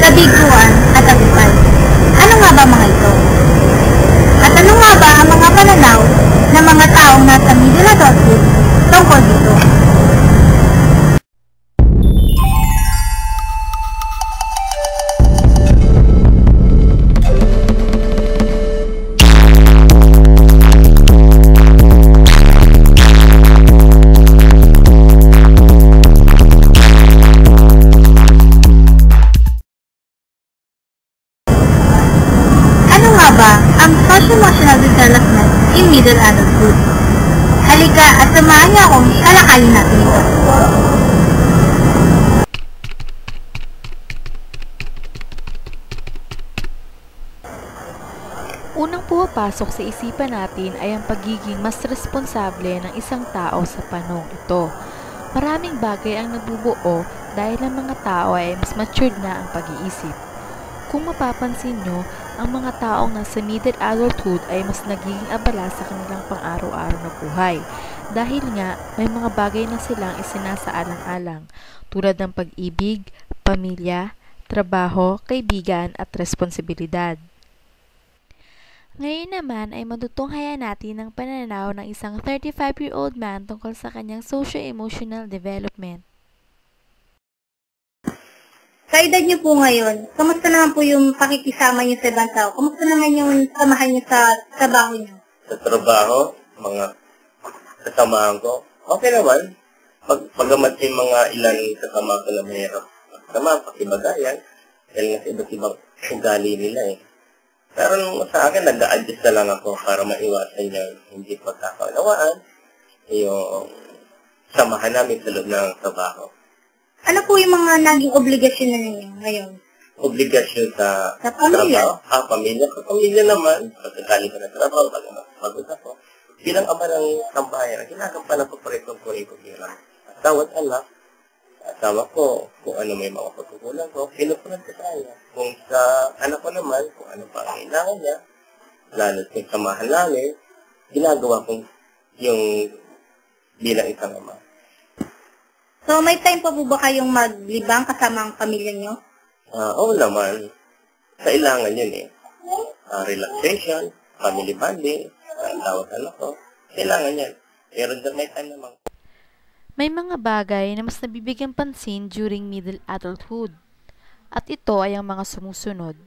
kabiguan at tagumpay. Ano nga ba mga ito? At ano nga ba ang mga pananaw ng mga taong nasa middle adulthood tungkol dito? Ang socio-emotional development in middle adulthood. Halika at samahan niyo akong talakayin natin ito. Unang pumapasok sa isipan natin ay ang pagiging mas responsable ng isang tao sa panahong ito. Maraming bagay ang nabubuo dahil ang mga tao ay mas matured na ang pag-iisip. Kung mapapansin nyo, ang mga taong nasa middle adulthood ay mas nagiging abala sa kanilang pang-araw-araw na buhay dahil nga may mga bagay na silang isinasaalang-alang tulad ng pag-ibig, pamilya, trabaho, kaibigan at responsibilidad. Ngayon naman ay matutunghayan natin ang pananaw ng isang 35-year-old man tungkol sa kanyang socio-emotional development. Sa edad niyo po ngayon, kamusta naman po yung pakikisama niyo sa ibang tao? Kamusta naman yung samahan niyo sa trabaho niyo? Sa trabaho, mga kasamahan ko, okay naman. Pagamat yung mga ilan kasama ko na mahirap. Kasama, pakibagayan. Dahil nga sa iba't ibang ugali nila eh. Pero sa akin, nag-a-adjust na lang ako para maiwasan yung hindi pagkakaunawaan. Yung samahan namin sa loob ng trabaho. Ano po yung mga naging obligasyon na ninyo ngayon? Obligasyon sa pamilya? Trabaho? Pamilya. Sa pamilya naman, pagkagaling ko ng trabaho, pagod ako. Bilang ama ng tambayan, ginagampanan ko pa rin kung bilang asawat anak, asawa ko, kung ano may mga pagkukulang ko, pinupunan ko tayo. Kung sa anak ko naman, kung ano pa ang kailangan niya, lalo sa samahan namin, ginagawa kong yung bilang isang ama. So, may time pa po ba kayong maglibang kasama ang pamilya niyo? Oo naman. Kailangan yun eh. Relaxation, family bonding, ang tawag anak ko. Kailangan yan. Pero may time naman. May mga bagay na mas nabibigyang pansin during middle adulthood. At ito ay ang mga sumusunod.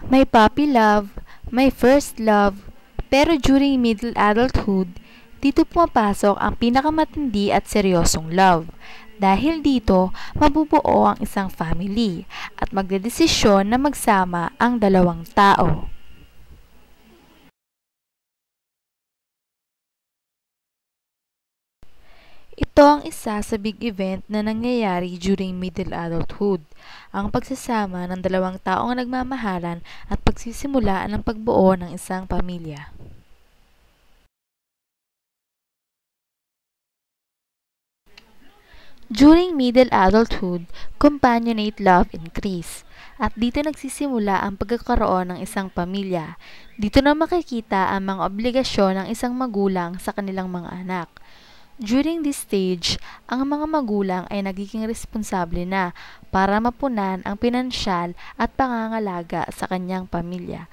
May puppy love, may first love, pero during middle adulthood, dito pumapasok ang pinakamatindi at seryosong love. Dahil dito, mabubuo ang isang family at magdedesisyon na magsama ang dalawang tao. Ito ang isa sa big event na nangyayari during middle adulthood, ang pagsasama ng dalawang taong nagmamahalan at pagsisimulaan ng pagbuo ng isang pamilya. During middle adulthood, companionate love increase. At dito nagsisimula ang pagkakaroon ng isang pamilya. Dito na makikita ang mga obligasyon ng isang magulang sa kanilang mga anak. During this stage, ang mga magulang ay nagiging responsable na para mapunan ang pinansyal at pangangalaga sa kanyang pamilya.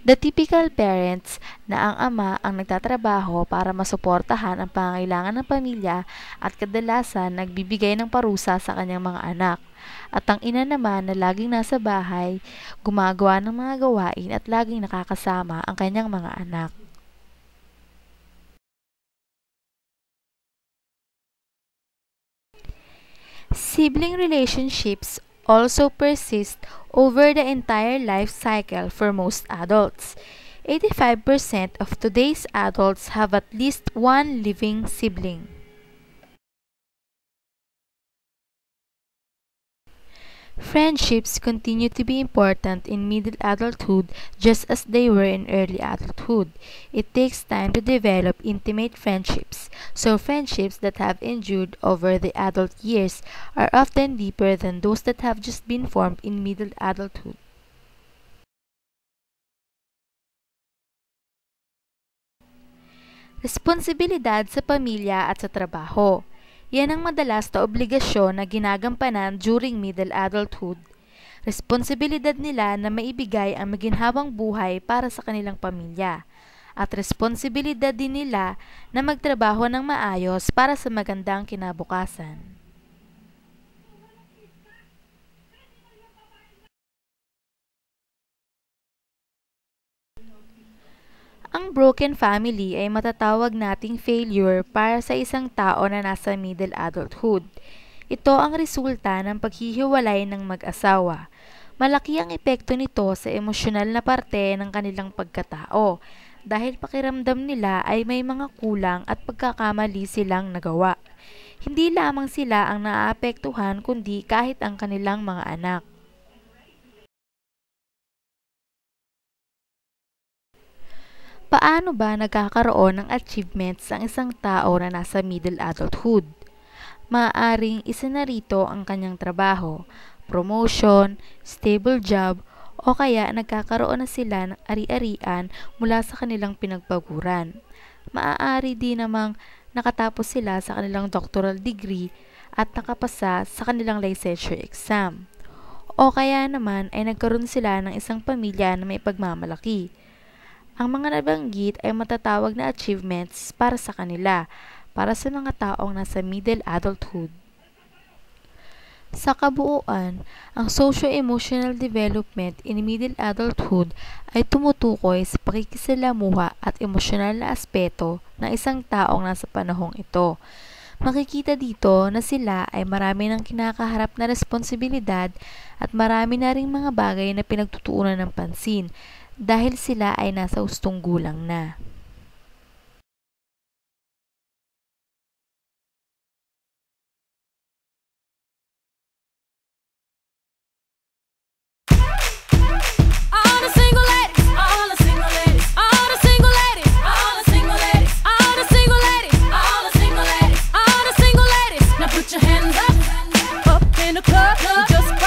The typical parents na ang ama ang nagtatrabaho para masuportahan ang pangangailangan ng pamilya at kadalasan nagbibigay ng parusa sa kanyang mga anak. At ang ina naman na laging nasa bahay, gumagawa ng mga gawain at laging nakakasama ang kanyang mga anak. Sibling relationships also persist over the entire life cycle for most adults. 85% of today's adults have at least one living sibling. Friendships continue to be important in middle adulthood just as they were in early adulthood. It takes time to develop intimate friendships, so friendships that have endured over the adult years are often deeper than those that have just been formed in middle adulthood. Responsibilidad sa pamilya at sa trabaho. Yan ang madalas na obligasyon na ginagampanan during middle adulthood. Responsibilidad nila na maibigay ang maginhawang buhay para sa kanilang pamilya. At responsibilidad din nila na magtrabaho ng maayos para sa magandang kinabukasan. Ang broken family ay matatawag nating failure para sa isang tao na nasa middle adulthood. Ito ang resulta ng paghihiwalay ng mag-asawa. Malaki ang epekto nito sa emosyonal na parte ng kanilang pagkatao dahil pakiramdam nila ay may mga kulang at pagkakamali silang nagawa. Hindi lamang sila ang naaapektuhan kundi kahit ang kanilang mga anak. Paano ba nagkakaroon ng achievements ang isang tao na nasa middle adulthood? Maaaring isa na rito ang kanyang trabaho, promotion, stable job, o kaya nagkakaroon na sila ng ari-arian mula sa kanilang pinagpaguran. Maaari din namang nakatapos sila sa kanilang doctoral degree at nakapasa sa kanilang licensure exam. O kaya naman ay nagkaroon sila ng isang pamilya na may pagmamalaki. Ang mga nabanggit ay matatawag na achievements para sa kanila, para sa mga taong nasa middle adulthood. Sa kabuuan, ang socio-emotional development in middle adulthood ay tumutukoy sa pakikisalamuha at emosyonal na aspeto ng isang taong nasa panahong ito. Makikita dito na sila ay marami ng kinakaharap na responsibilidad at marami na ring mga bagay na pinagtutuunan ng pansin dahil sila ay nasa hustong gulang na. Just